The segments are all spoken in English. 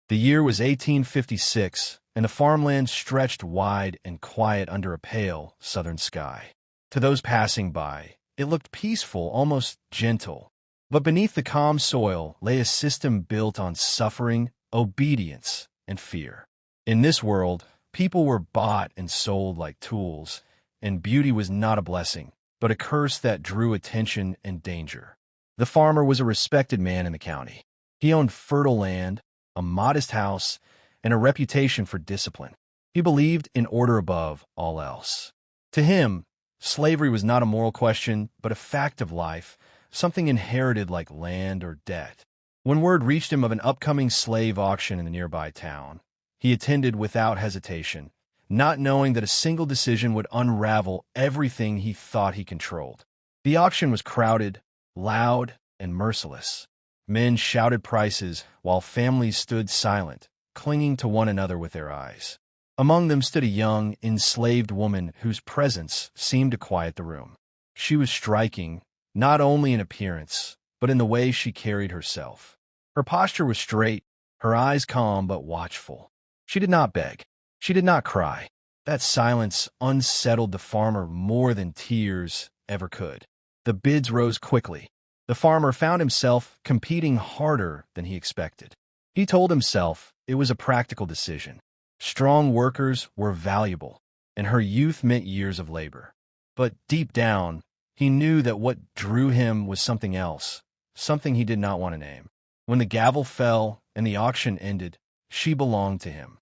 The year was 1856, and the farmland stretched wide and quiet under a pale southern sky. To those passing by, it looked peaceful, almost gentle. But beneath the calm soil lay a system built on suffering, obedience, and fear. In this world, people were bought and sold like tools, and beauty was not a blessing, but a curse that drew attention and danger. The farmer was a respected man in the county. He owned fertile land, a modest house, and a reputation for discipline. He believed in order above all else. To him, slavery was not a moral question, but a fact of life, something inherited like land or debt. When word reached him of an upcoming slave auction in the nearby town, he attended without hesitation, not knowing that a single decision would unravel everything he thought he controlled. The auction was crowded, loud, and merciless. Men shouted prices while families stood silent, clinging to one another with their eyes. Among them stood a young, enslaved woman whose presence seemed to quiet the room. She was striking, not only in appearance, but in the way she carried herself. Her posture was straight, her eyes calm but watchful. She did not beg. She did not cry. That silence unsettled the farmer more than tears ever could. The bids rose quickly. The farmer found himself competing harder than he expected. He told himself it was a practical decision. Strong workers were valuable, and her youth meant years of labor. But deep down, he knew that what drew him was something else, something he did not want to name. When the gavel fell and the auction ended, she belonged to him.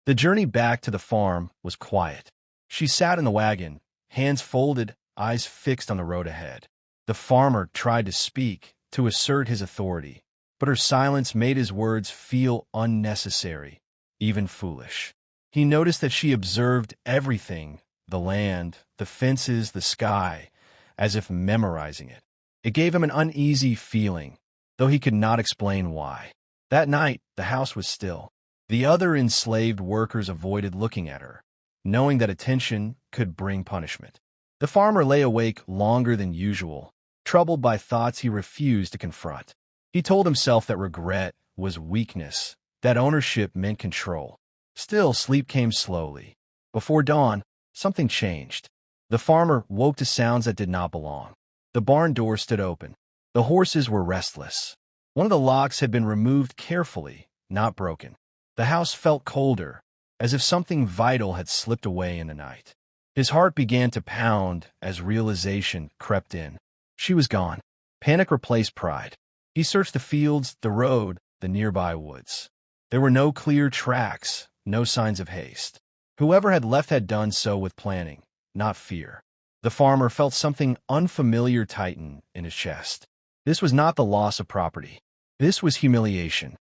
The journey back to the farm was quiet. She sat in the wagon, hands folded, eyes fixed on the road ahead. The farmer tried to speak, to assert his authority, but her silence made his words feel unnecessary, even foolish. He noticed that she observed everything, the land, the fences, the sky, as if memorizing it. It gave him an uneasy feeling, though he could not explain why. That night, the house was still. The other enslaved workers avoided looking at her, knowing that attention could bring punishment. The farmer lay awake longer than usual, troubled by thoughts he refused to confront. He told himself that regret was weakness, that ownership meant control. Still, sleep came slowly. Before dawn, something changed. The farmer woke to sounds that did not belong. The barn door stood open. The horses were restless. One of the locks had been removed carefully, not broken. The house felt colder, as if something vital had slipped away in the night. His heart began to pound as realization crept in. She was gone. Panic replaced pride. He searched the fields, the road, the nearby woods. There were no clear tracks, no signs of haste. Whoever had left had done so with planning, not fear. The farmer felt something unfamiliar tighten in his chest. This was not the loss of property. This was humiliation.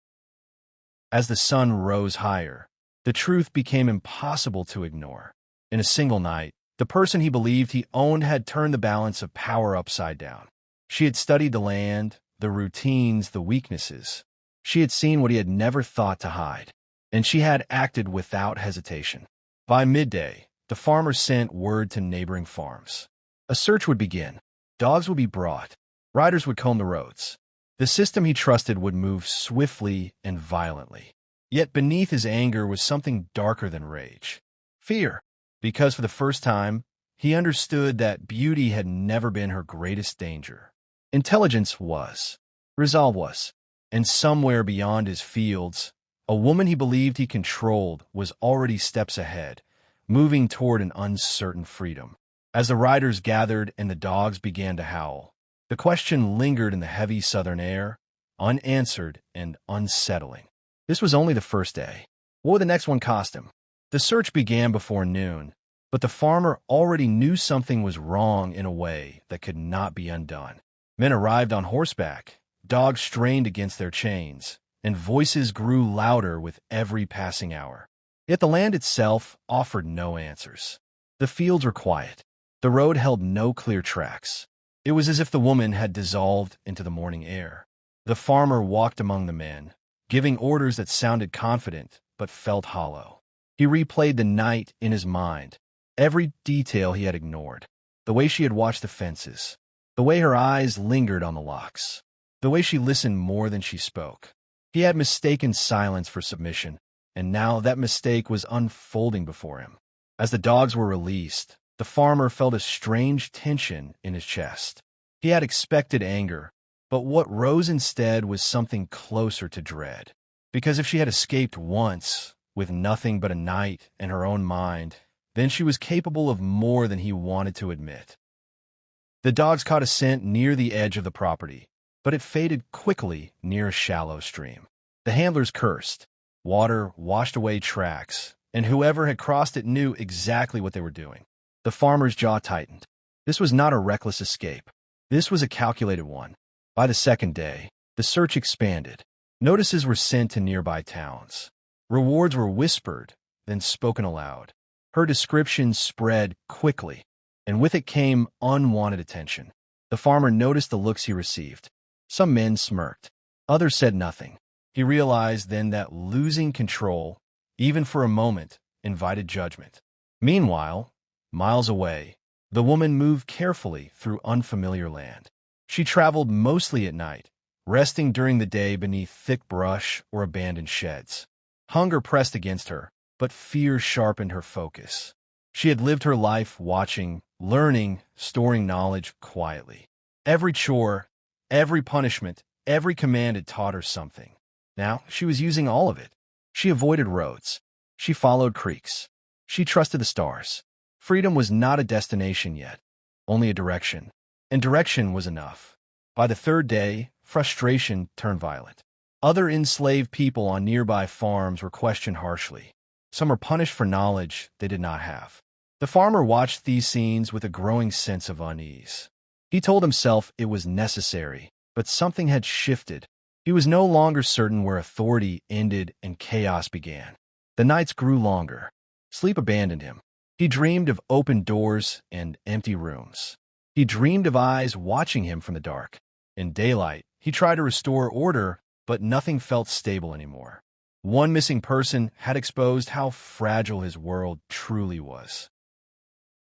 As the sun rose higher, the truth became impossible to ignore. In a single night, the person he believed he owned had turned the balance of power upside down. She had studied the land, the routines, the weaknesses. She had seen what he had never thought to hide, and she had acted without hesitation. By midday, the farmer sent word to neighboring farms. A search would begin. Dogs would be brought. Riders would comb the roads. The system he trusted would move swiftly and violently. Yet beneath his anger was something darker than rage. Fear, because for the first time, he understood that beauty had never been her greatest danger. Intelligence was. Resolve was. And somewhere beyond his fields, a woman he believed he controlled was already steps ahead, moving toward an uncertain freedom. As the riders gathered and the dogs began to howl, the question lingered in the heavy southern air, unanswered and unsettling. This was only the first day. What would the next one cost him? The search began before noon, but the farmer already knew something was wrong in a way that could not be undone. Men arrived on horseback, dogs strained against their chains, and voices grew louder with every passing hour. Yet the land itself offered no answers. The fields were quiet. The road held no clear tracks. It was as if the woman had dissolved into the morning air. The farmer walked among the men, giving orders that sounded confident but felt hollow. He replayed the night in his mind, every detail he had ignored. The way she had watched the fences, the way her eyes lingered on the locks, the way she listened more than she spoke. He had mistaken silence for submission, and now that mistake was unfolding before him. As the dogs were released, the farmer felt a strange tension in his chest. He had expected anger, but what rose instead was something closer to dread. Because if she had escaped once, with nothing but a night and her own mind, then she was capable of more than he wanted to admit. The dogs caught a scent near the edge of the property, but it faded quickly near a shallow stream. The handlers cursed. Water washed away tracks, and whoever had crossed it knew exactly what they were doing. The farmer's jaw tightened. This was not a reckless escape. This was a calculated one. By the second day, the search expanded. Notices were sent to nearby towns. Rewards were whispered, then spoken aloud. Her description spread quickly, and with it came unwanted attention. The farmer noticed the looks he received. Some men smirked. Others said nothing. He realized then that losing control, even for a moment, invited judgment. Meanwhile, miles away, the woman moved carefully through unfamiliar land. She traveled mostly at night, resting during the day beneath thick brush or abandoned sheds. Hunger pressed against her, but fear sharpened her focus. She had lived her life watching, learning, storing knowledge quietly. Every chore, every punishment, every command had taught her something. Now she was using all of it. She avoided roads. She followed creeks. She trusted the stars. Freedom was not a destination yet, only a direction. And direction was enough. By the third day, frustration turned violent. Other enslaved people on nearby farms were questioned harshly. Some were punished for knowledge they did not have. The farmer watched these scenes with a growing sense of unease. He told himself it was necessary, but something had shifted. He was no longer certain where authority ended and chaos began. The nights grew longer. Sleep abandoned him. He dreamed of open doors and empty rooms. He dreamed of eyes watching him from the dark. In daylight, he tried to restore order, but nothing felt stable anymore. One missing person had exposed how fragile his world truly was.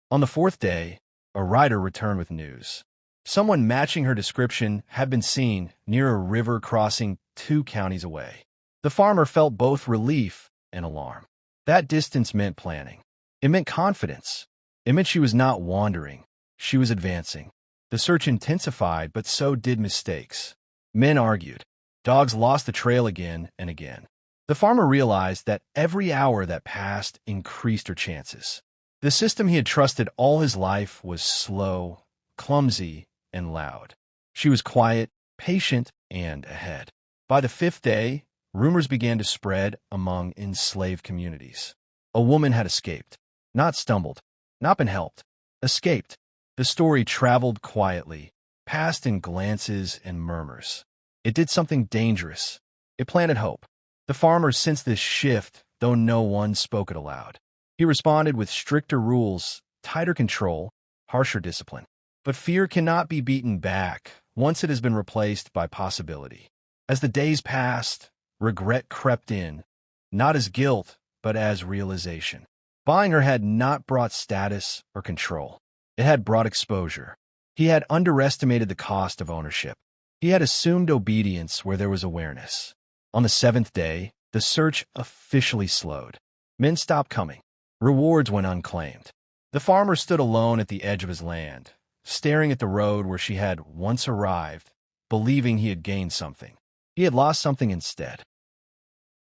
On the fourth day, a rider returned with news. Someone matching her description had been seen near a river crossing 2 counties away. The farmer felt both relief and alarm. That distance meant planning. It meant confidence. It meant she was not wandering. She was advancing. The search intensified, but so did mistakes. Men argued. Dogs lost the trail again and again. The farmer realized that every hour that passed increased her chances. The system he had trusted all his life was slow, clumsy, and loud. She was quiet, patient, and ahead. By the 5th day, rumors began to spread among enslaved communities. A woman had escaped. Not stumbled. Not been helped. Escaped. The story traveled quietly, passed in glances and murmurs. It did something dangerous. It planted hope. The farmer sensed this shift, though no one spoke it aloud. He responded with stricter rules, tighter control, harsher discipline. But fear cannot be beaten back once it has been replaced by possibility. As the days passed, regret crept in, not as guilt, but as realization. Buying her had not brought status or control. It had brought exposure. He had underestimated the cost of ownership. He had assumed obedience where there was awareness. On the 7th day, the search officially slowed. Men stopped coming. Rewards went unclaimed. The farmer stood alone at the edge of his land, staring at the road where she had once arrived, believing he had gained something. He had lost something instead.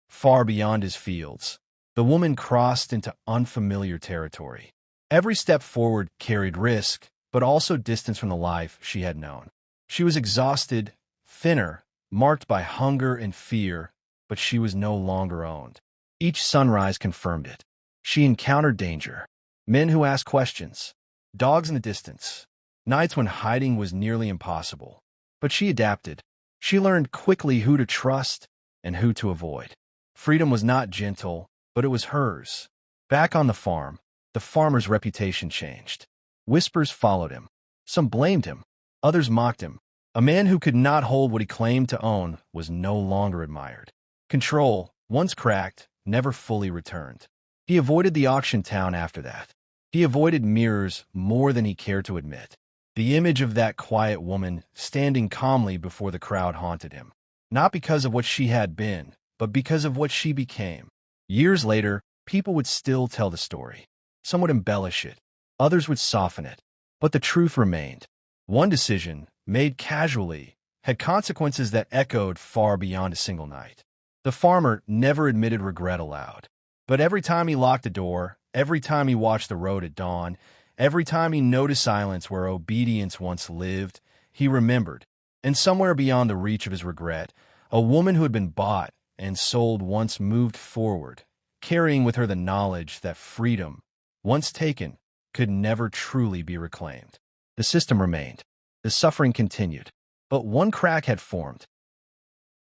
Far beyond his fields, the woman crossed into unfamiliar territory. Every step forward carried risk, but also distance from the life she had known. She was exhausted, thinner, marked by hunger and fear, but she was no longer owned. Each sunrise confirmed it. She encountered danger. Men who asked questions. Dogs in the distance. Nights when hiding was nearly impossible. But she adapted. She learned quickly who to trust and who to avoid. Freedom was not gentle, but it was hers. Back on the farm, the farmer's reputation changed. Whispers followed him. Some blamed him. Others mocked him. A man who could not hold what he claimed to own was no longer admired. Control, once cracked, never fully returned. He avoided the auction town after that. He avoided mirrors more than he cared to admit. The image of that quiet woman standing calmly before the crowd haunted him. not because of what she had been, but because of what she became. Years later, people would still tell the story. Some would embellish it, others would soften it, but the truth remained. One decision, made casually, had consequences that echoed far beyond a single night. The farmer never admitted regret aloud. But every time he locked a door, every time he watched the road at dawn, every time he noticed silence where obedience once lived, he remembered. And somewhere beyond the reach of his regret, a woman who had been bought and sold once moved forward, carrying with her the knowledge that freedom, once taken, could never truly be reclaimed. The system remained. The suffering continued. But one crack had formed,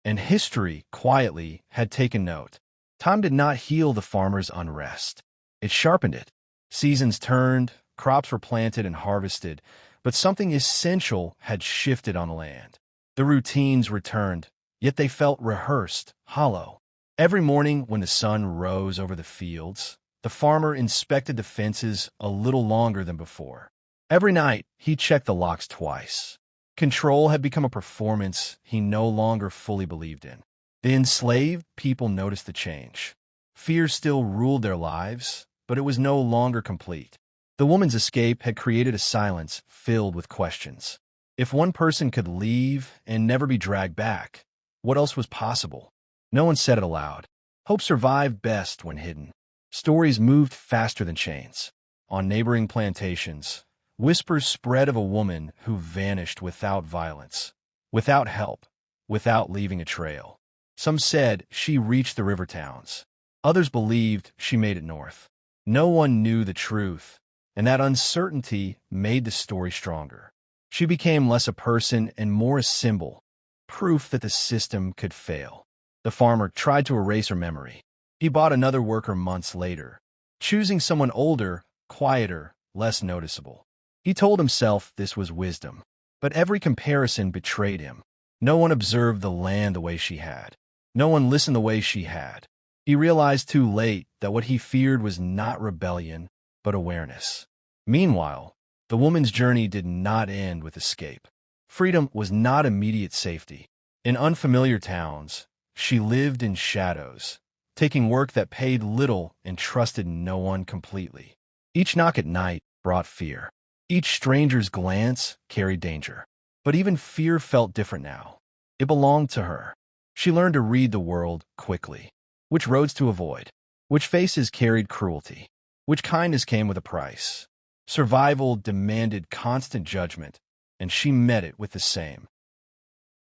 and history, quietly, had taken note. Time did not heal the farmer's unrest. It sharpened it. Seasons turned, crops were planted and harvested, but something essential had shifted on the land. The routines returned, yet they felt rehearsed, hollow. Every morning when the sun rose over the fields, the farmer inspected the fences a little longer than before. Every night, he checked the locks twice. Control had become a performance he no longer fully believed in. The enslaved people noticed the change. Fear still ruled their lives, but it was no longer complete. The woman's escape had created a silence filled with questions. If one person could leave and never be dragged back, what else was possible? No one said it aloud. Hope survived best when hidden. Stories moved faster than chains. On neighboring plantations, whispers spread of a woman who vanished without violence, without help, without leaving a trail. Some said she reached the river towns. Others believed she made it north. No one knew the truth, and that uncertainty made the story stronger. She became less a person and more a symbol, proof that the system could fail. The farmer tried to erase her memory. He bought another worker months later, choosing someone older, quieter, less noticeable. He told himself this was wisdom, but every comparison betrayed him. No one observed the land the way she had. No one listened the way she had. He realized too late that what he feared was not rebellion, but awareness. Meanwhile, the woman's journey did not end with escape. Freedom was not immediate safety. In unfamiliar towns, she lived in shadows, taking work that paid little and trusted no one completely. Each knock at night brought fear. Each stranger's glance carried danger. But even fear felt different now. It belonged to her. She learned to read the world quickly. Which roads to avoid, which faces carried cruelty, which kindness came with a price. Survival demanded constant judgment, and she met it with the same.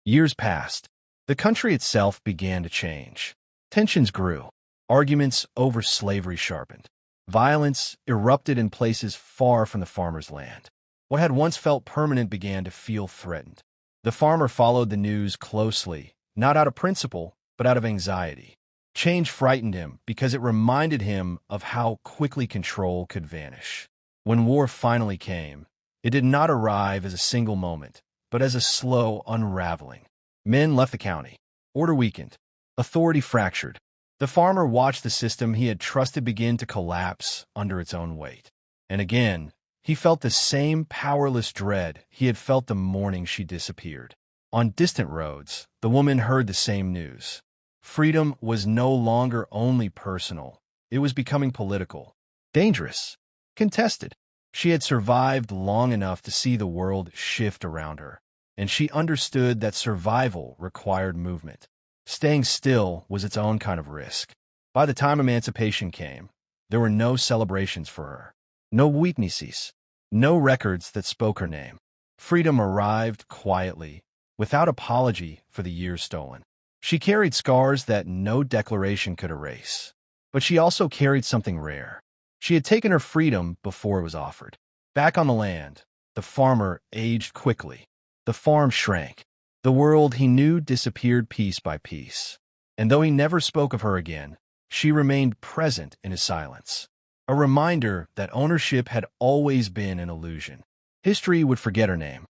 Years passed. The country itself began to change. Tensions grew. Arguments over slavery sharpened. Violence erupted in places far from the farmer's land. What had once felt permanent began to feel threatened. The farmer followed the news closely, not out of principle, but out of anxiety. Change frightened him because it reminded him of how quickly control could vanish. When war finally came, it did not arrive as a single moment, but as a slow unraveling. Men left the county. Order weakened. Authority fractured. The farmer watched the system he had trusted begin to collapse under its own weight. And again, he felt the same powerless dread he had felt the morning she disappeared. On distant roads, the woman heard the same news. Freedom was no longer only personal. It was becoming political. Dangerous. Contested. She had survived long enough to see the world shift around her, and she understood that survival required movement. Staying still was its own kind of risk. By the time emancipation came, there were no celebrations for her, no witnesses, no records that spoke her name. Freedom arrived quietly, without apology for the years stolen. She carried scars that no declaration could erase. But she also carried something rare. She had taken her freedom before it was offered. Back on the land, the farmer aged quickly. The farm shrank. The world he knew disappeared piece by piece. And though he never spoke of her again, she remained present in his silence. A reminder that ownership had always been an illusion. History would forget her name,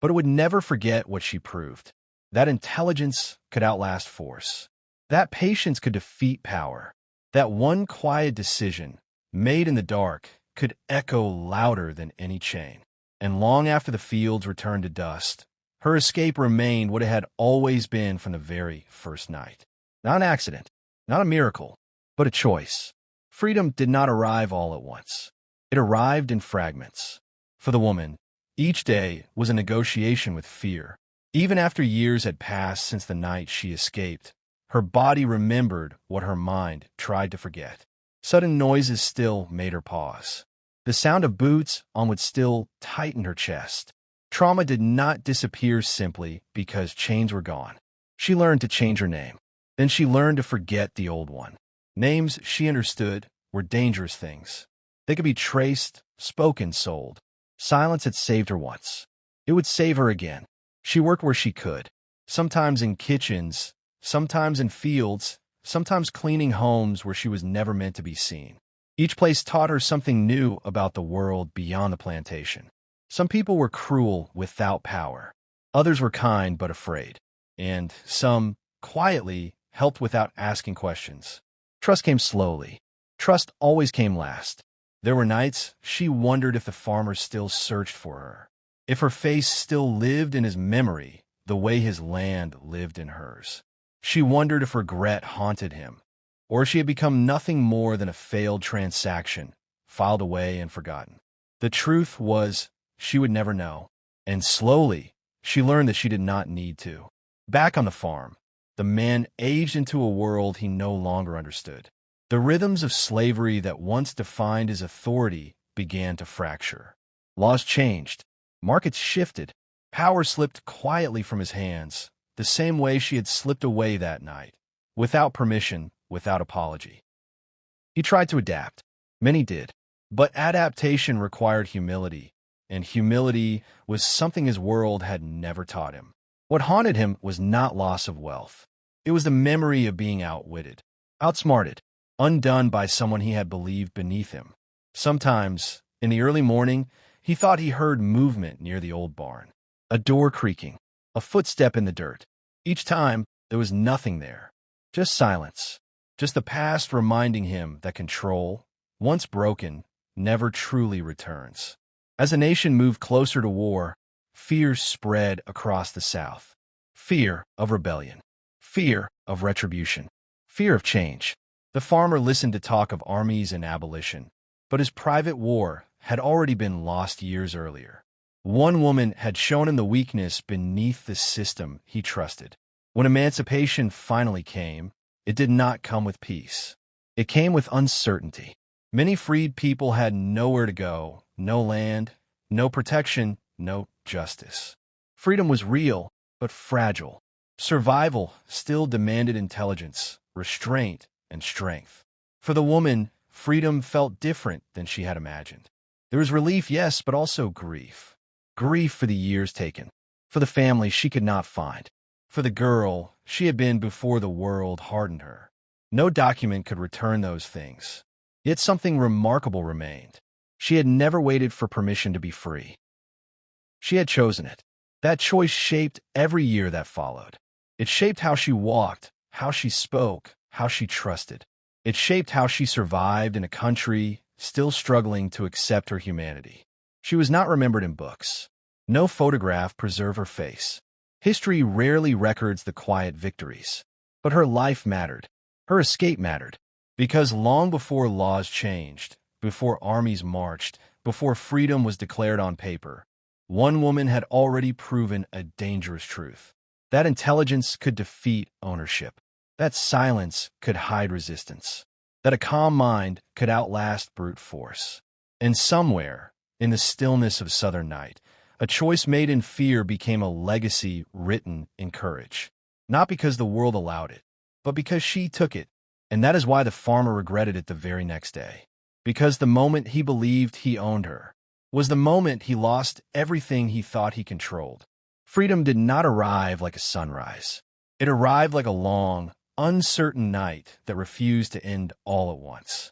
but it would never forget what she proved. That intelligence could outlast force. That patience could defeat power. That one quiet decision, made in the dark, could echo louder than any chain. And long after the fields returned to dust, Her escape remained what it had always been from the very first night. Not an accident, not a miracle, but a choice. Freedom did not arrive all at once. It arrived in fragments. For the woman, each day was a negotiation with fear. Even after years had passed since the night she escaped, her body remembered what her mind tried to forget. Sudden noises still made her pause. The sound of boots on wood still tightened her chest. Trauma did not disappear simply because chains were gone. She learned to change her name. Then she learned to forget the old one. Names, she understood, were dangerous things. They could be traced, spoken, sold. Silence had saved her once. It would save her again. She worked where she could, sometimes in kitchens, sometimes in fields, sometimes cleaning homes where she was never meant to be seen. Each place taught her something new about the world beyond the plantation. Some people were cruel without power. Others were kind but afraid. And some, quietly, helped without asking questions. Trust came slowly. Trust always came last. There were nights she wondered if the farmer still searched for her, if her face still lived in his memory the way his land lived in hers. She wondered if regret haunted him, or if she had become nothing more than a failed transaction, filed away and forgotten. The truth was, she would never know. And slowly, she learned that she did not need to. Back on the farm, the man aged into a world he no longer understood. The rhythms of slavery that once defined his authority began to fracture. Laws changed. Markets shifted. Power slipped quietly from his hands, the same way she had slipped away that night, without permission, without apology. He tried to adapt. Many did. But adaptation required humility, and humility was something his world had never taught him. What haunted him was not loss of wealth. It was the memory of being outwitted, outsmarted, undone by someone he had believed beneath him. Sometimes, in the early morning, he thought he heard movement near the old barn, a door creaking, a footstep in the dirt. Each time, there was nothing there, just silence, just the past reminding him that control, once broken, never truly returns. As the nation moved closer to war, fear spread across the South. Fear of rebellion, fear of retribution, fear of change. The farmer listened to talk of armies and abolition, but his private war had already been lost years earlier. One woman had shown him the weakness beneath the system he trusted. When emancipation finally came, it did not come with peace. It came with uncertainty. Many freed people had nowhere to go, no land, no protection, no justice. Freedom was real, but fragile. Survival still demanded intelligence, restraint, and strength. For the woman, freedom felt different than she had imagined. There was relief, yes, but also grief. Grief for the years taken, for the family she could not find, for the girl she had been before the world hardened her. No document could return those things. Yet something remarkable remained. She had never waited for permission to be free. She had chosen it. That choice shaped every year that followed. It shaped how she walked, how she spoke, how she trusted. It shaped how she survived in a country still struggling to accept her humanity. She was not remembered in books. No photograph preserved her face. History rarely records the quiet victories. But her life mattered. Her escape mattered. Because long before laws changed, before armies marched, before freedom was declared on paper, one woman had already proven a dangerous truth. That intelligence could defeat ownership. That silence could hide resistance. That a calm mind could outlast brute force. And somewhere, in the stillness of southern night, a choice made in fear became a legacy written in courage. Not because the world allowed it, but because she took it. And that is why the farmer regretted it the very next day. Because the moment he believed he owned her was the moment he lost everything he thought he controlled. Freedom did not arrive like a sunrise. It arrived like a long, uncertain night that refused to end all at once.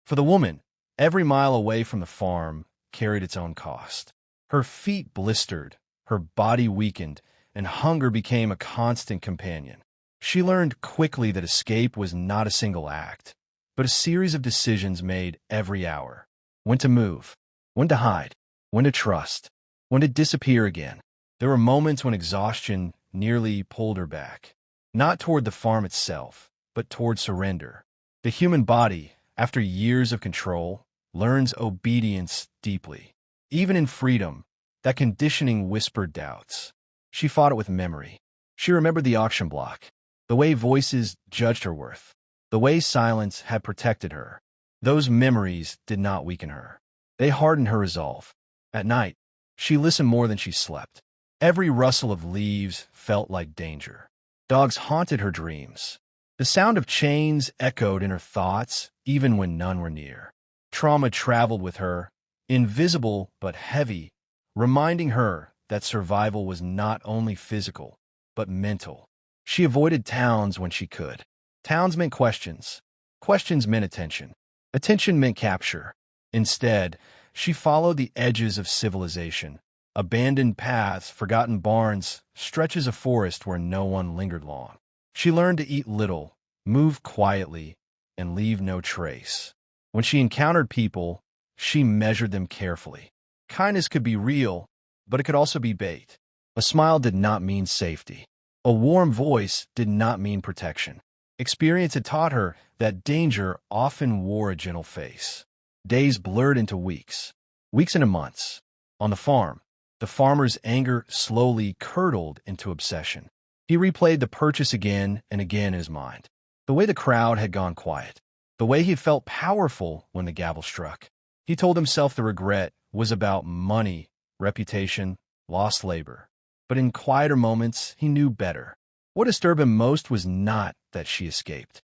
For the woman, every mile away from the farm carried its own cost. Her feet blistered, her body weakened, and hunger became a constant companion. She learned quickly that escape was not a single act, but a series of decisions made every hour. When to move, when to hide, when to trust, when to disappear again. There were moments when exhaustion nearly pulled her back, not toward the farm itself, but toward surrender. The human body, after years of control, learns obedience deeply. Even in freedom, that conditioning whispered doubts. She fought it with memory. She remembered the auction block, the way voices judged her worth, the way silence had protected her. Those memories did not weaken her. They hardened her resolve. At night, she listened more than she slept. Every rustle of leaves felt like danger. Dogs haunted her dreams. The sound of chains echoed in her thoughts, even when none were near. Trauma traveled with her, invisible but heavy, reminding her that survival was not only physical, but mental. She avoided towns when she could. Towns meant questions. Questions meant attention. Attention meant capture. Instead, she followed the edges of civilization. Abandoned paths, forgotten barns, stretches of forest where no one lingered long. She learned to eat little, move quietly, and leave no trace. When she encountered people, she measured them carefully. Kindness could be real, but it could also be bait. A smile did not mean safety. A warm voice did not mean protection. Experience had taught her that danger often wore a gentle face. Days blurred into weeks, weeks into months. On the farm, the farmer's anger slowly curdled into obsession. He replayed the purchase again and again in his mind. The way the crowd had gone quiet. The way he felt powerful when the gavel struck. He told himself the regret was about money, reputation, lost labor. But in quieter moments, he knew better. What disturbed him most was not that she escaped.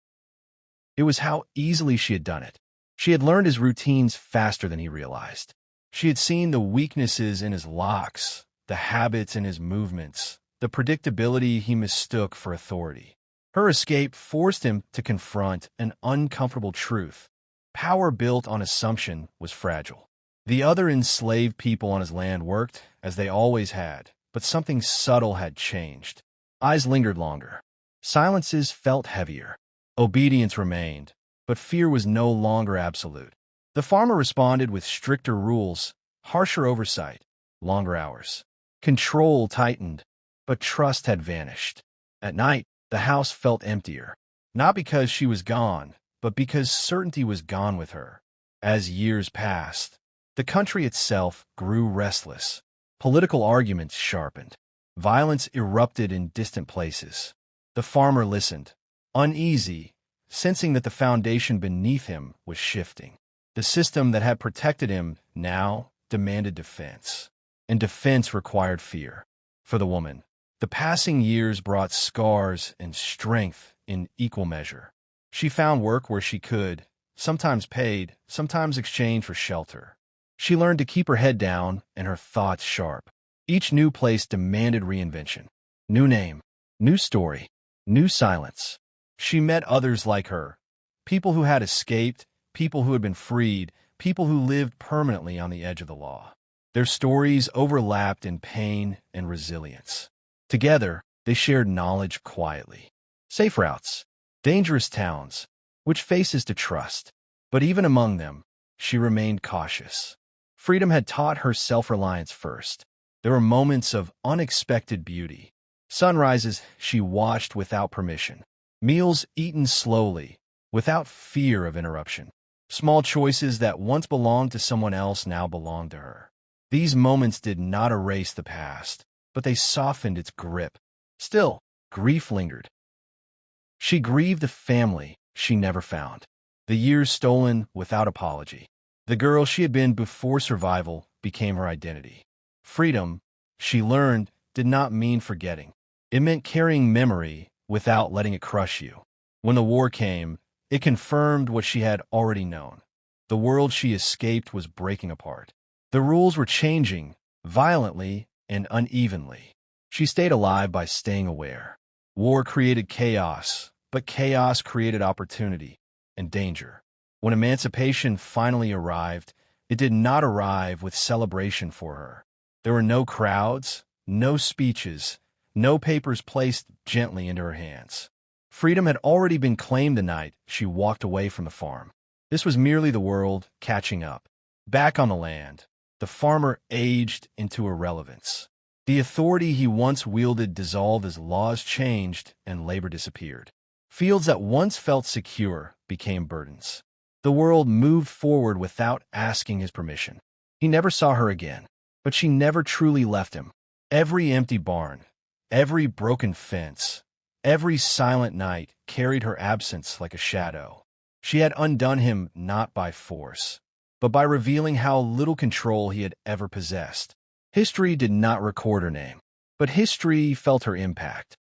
It was how easily she had done it. She had learned his routines faster than he realized. She had seen the weaknesses in his locks, the habits in his movements, the predictability he mistook for authority. Her escape forced him to confront an uncomfortable truth. Power built on assumption was fragile. The other enslaved people on his land worked, as they always had, but something subtle had changed. Eyes lingered longer. Silences felt heavier. Obedience remained, but fear was no longer absolute. The farmer responded with stricter rules, harsher oversight, longer hours. Control tightened, but trust had vanished. At night, the house felt emptier, not because she was gone, but because certainty was gone with her. As years passed, the country itself grew restless. Political arguments sharpened. Violence erupted in distant places. The farmer listened, uneasy, sensing that the foundation beneath him was shifting. The system that had protected him now demanded defense, and defense required fear. For the woman, the passing years brought scars and strength in equal measure. She found work where she could, sometimes paid, sometimes exchanged for shelter. She learned to keep her head down and her thoughts sharp. Each new place demanded reinvention. New name, new story, new silence. She met others like her, people who had escaped, people who had been freed, people who lived permanently on the edge of the law. Their stories overlapped in pain and resilience. Together, they shared knowledge quietly. Safe routes, dangerous towns, which faces to trust. But even among them, she remained cautious. Freedom had taught her self-reliance first. There were moments of unexpected beauty. Sunrises she watched without permission. Meals eaten slowly, without fear of interruption. Small choices that once belonged to someone else now belonged to her. These moments did not erase the past, but they softened its grip. Still, grief lingered. She grieved the family she never found. The years stolen without apology. The girl she had been before survival became her identity. Freedom, she learned, did not mean forgetting. It meant carrying memory without letting it crush you. When the war came, it confirmed what she had already known. The world she escaped was breaking apart. The rules were changing, violently and unevenly. She stayed alive by staying aware. War created chaos, but chaos created opportunity and danger. When emancipation finally arrived, it did not arrive with celebration for her. There were no crowds, no speeches, no papers placed gently into her hands. Freedom had already been claimed the night she walked away from the farm. This was merely the world catching up. Back on the land, the farmer aged into irrelevance. The authority he once wielded dissolved as laws changed and labor disappeared. Fields that once felt secure became burdens. The world moved forward without asking his permission. He never saw her again, but she never truly left him. Every empty barn, every broken fence, every silent night carried her absence like a shadow. She had undone him not by force, but by revealing how little control he had ever possessed. History did not record her name, but history felt her impact.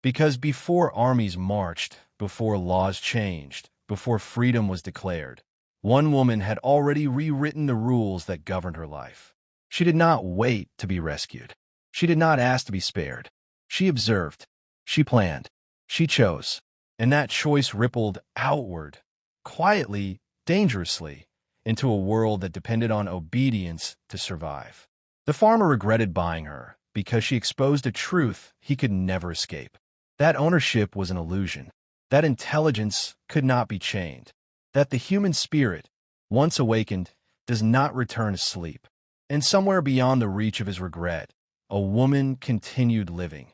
Because before armies marched, before laws changed, before freedom was declared, one woman had already rewritten the rules that governed her life. She did not wait to be rescued. She did not ask to be spared. She observed. She planned. She chose. And that choice rippled outward, quietly, dangerously, into a world that depended on obedience to survive. The farmer regretted buying her because she exposed a truth he could never escape. That ownership was an illusion. That intelligence could not be chained. That the human spirit, once awakened, does not return to sleep. And somewhere beyond the reach of his regret, a woman continued living.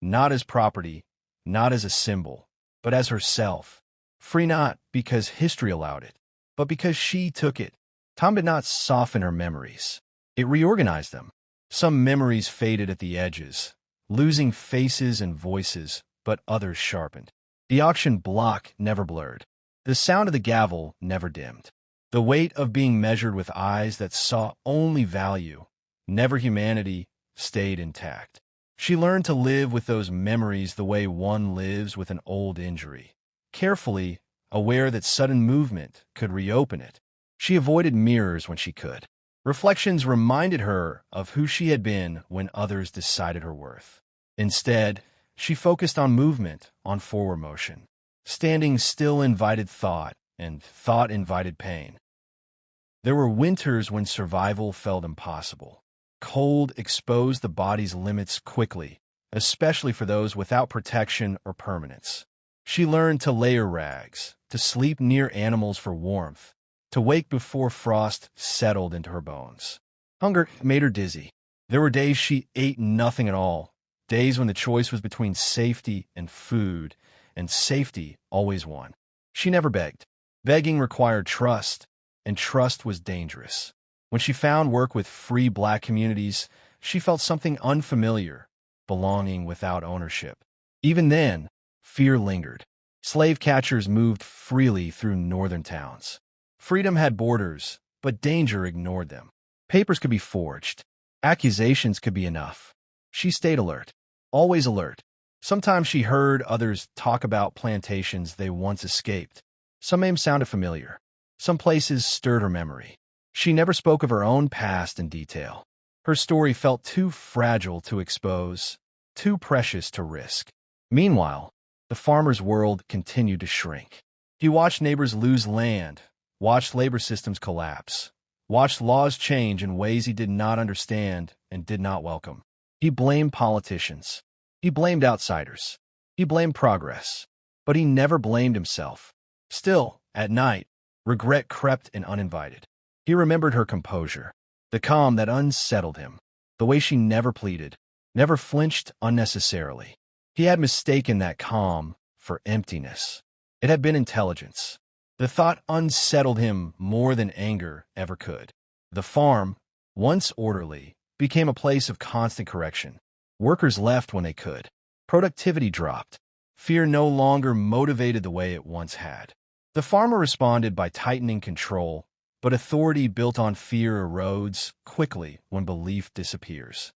Not as property, not as a symbol, but as herself. Free not because history allowed it, but because she took it. Time did not soften her memories. It reorganized them. Some memories faded at the edges, losing faces and voices, but others sharpened. The auction block never blurred. The sound of the gavel never dimmed. The weight of being measured with eyes that saw only value, never humanity, stayed intact. She learned to live with those memories the way one lives with an old injury, carefully, aware that sudden movement could reopen it. She avoided mirrors when she could. Reflections reminded her of who she had been when others decided her worth. Instead, she focused on movement, on forward motion. Standing still invited thought, and thought invited pain. There were winters when survival felt impossible. Cold exposed the body's limits quickly, especially for those without protection or permanence. She learned to layer rags, to sleep near animals for warmth, to wake before frost settled into her bones. Hunger made her dizzy. There were days she ate nothing at all, days when the choice was between safety and food, and safety always won. She never begged. Begging required trust, and trust was dangerous. When she found work with free Black communities, she felt something unfamiliar, belonging without ownership. Even then, fear lingered. Slave catchers moved freely through northern towns. Freedom had borders, but danger ignored them. Papers could be forged. Accusations could be enough. She stayed alert, always alert. Sometimes she heard others talk about plantations they once escaped. Some names sounded familiar. Some places stirred her memory. She never spoke of her own past in detail. Her story felt too fragile to expose, too precious to risk. Meanwhile, the farmer's world continued to shrink. He watched neighbors lose land, watched labor systems collapse, watched laws change in ways he did not understand and did not welcome. He blamed politicians. He blamed outsiders. He blamed progress. But he never blamed himself. Still, at night, regret crept in uninvited. He remembered her composure, the calm that unsettled him, the way she never pleaded, never flinched unnecessarily. He had mistaken that calm for emptiness. It had been intelligence. The thought unsettled him more than anger ever could. The farm, once orderly, became a place of constant correction. Workers left when they could. Productivity dropped. Fear no longer motivated the way it once had. The farmer responded by tightening control, but authority built on fear erodes quickly when belief disappears.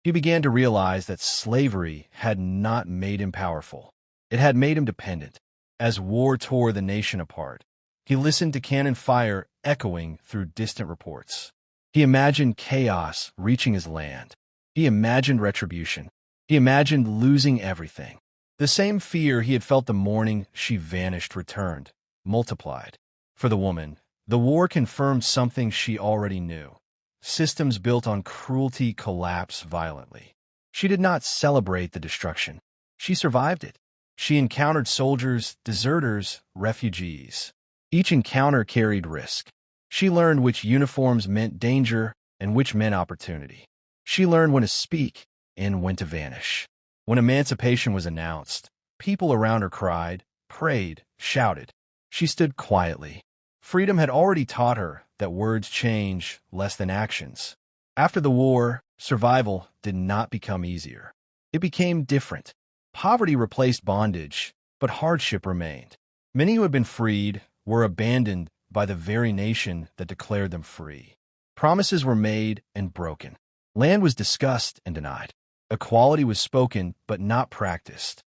He began to realize that slavery had not made him powerful. It had made him dependent. As war tore the nation apart, he listened to cannon fire echoing through distant reports. He imagined chaos reaching his land. He imagined retribution. He imagined losing everything. The same fear he had felt the morning she vanished returned, multiplied. For the woman, the war confirmed something she already knew. Systems built on cruelty collapse violently. She did not celebrate the destruction. She survived it. She encountered soldiers, deserters, refugees. Each encounter carried risk. She learned which uniforms meant danger and which meant opportunity. She learned when to speak and when to vanish. When emancipation was announced, people around her cried, prayed, shouted. She stood quietly. Freedom had already taught her that words change less than actions. After the war, survival did not become easier. It became different. Poverty replaced bondage, but hardship remained. Many who had been freed were abandoned by the very nation that declared them free. Promises were made and broken. Land was discussed and denied. Equality was spoken but not practiced.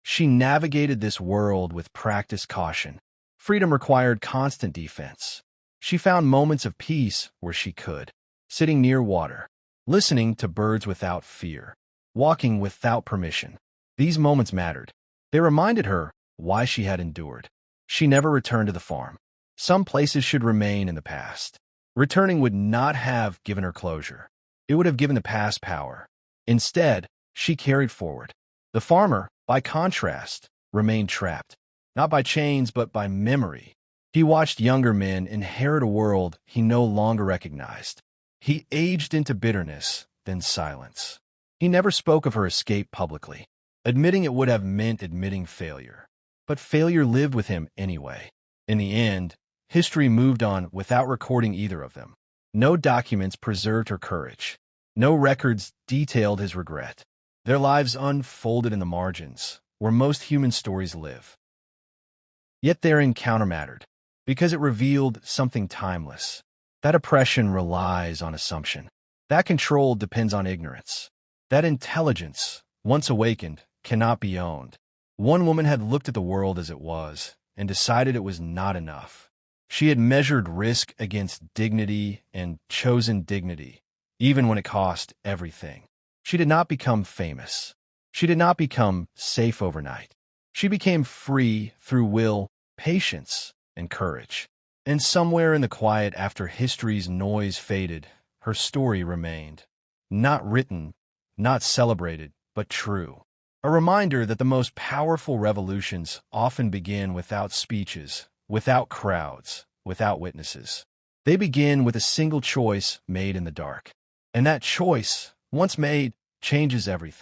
She navigated this world with practiced caution. Freedom required constant defense. She found moments of peace where she could, sitting near water, listening to birds without fear, walking without permission. These moments mattered. They reminded her why she had endured. She never returned to the farm. Some places should remain in the past. Returning would not have given her closure. It would have given the past power. Instead, she carried forward. The farmer, by contrast, remained trapped, not by chains but by memory. He watched younger men inherit a world he no longer recognized. He aged into bitterness, then silence. He never spoke of her escape publicly. Admitting it would have meant admitting failure. But failure lived with him anyway. In the end, history moved on without recording either of them. No documents preserved her courage. No records detailed his regret. Their lives unfolded in the margins, where most human stories live. Yet their encounter mattered, because it revealed something timeless. That oppression relies on assumption. That control depends on ignorance. That intelligence, once awakened, cannot be owned. One woman had looked at the world as it was and decided it was not enough. She had measured risk against dignity and chosen dignity, even when it cost everything. She did not become famous. She did not become safe overnight. She became free through will, patience, and courage. And somewhere in the quiet after history's noise faded, her story remained. Not written, not celebrated, but true. A reminder that the most powerful revolutions often begin without speeches, without crowds, without witnesses. They begin with a single choice made in the dark. And that choice, once made, changes everything.